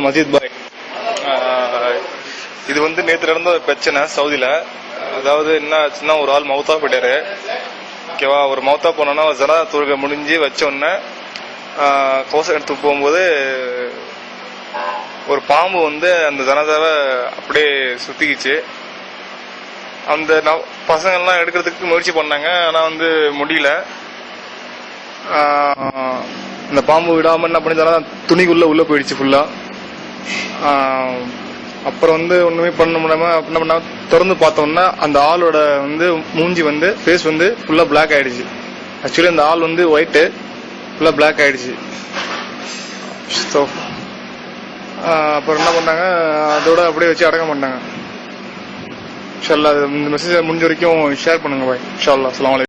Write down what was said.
மஜீத் பாய், இது வந்து நேற்று நடந்த ஒரு பிரச்சனை சவுதியில. அதாவது என்ன ஆச்சுன்னா, ஒரு ஆள் மவுத்தா போயிட்டாரு. ஓகேவா, ஒரு மவுத்தா போனோன்னா ஜனா தொழுகை முடிஞ்சு வச்ச உடனே கோசம் எடுத்து போகும்போது ஒரு பாம்பு வந்து அந்த ஜனாதாவை அப்படியே சுத்திக்கிச்சு. அந்த பசங்கள்லாம் எடுக்கிறதுக்கு முயற்சி பண்ணாங்க, ஆனா வந்து முடியல. அந்த பாம்பு விடாம என்ன பண்ணி துணிக்குள்ள உள்ள போயிடுச்சு ஃபுல்லா. அப்புறம் வந்து ஒண்ணுமே பண்ண முடியாம என்ன பண்ண திறந்து பார்த்தோம்னா அந்த ஆளோட வந்து மூஞ்சி வந்து ஃபேஸ் வந்து ஃபுல்லா பிளாக் ஆயிடுச்சு. ஆக்சுவலி அந்த ஆள் வந்து ஒயிட்டு ஃபுல்லா பிளாக் ஆயிடுச்சு. அப்புறம் என்ன பண்ணாங்க, அதோட அப்படியே வச்சு அடக்கம் பண்ணாங்க. இன்ஷா அல்லாஹ் இந்த மெசேஜ் முடிஞ்ச வரைக்கும் ஷேர் பண்ணுங்க பாய். இன்ஷா அல்லாஹ். அஸ்ஸலாமு அலைக்கும்.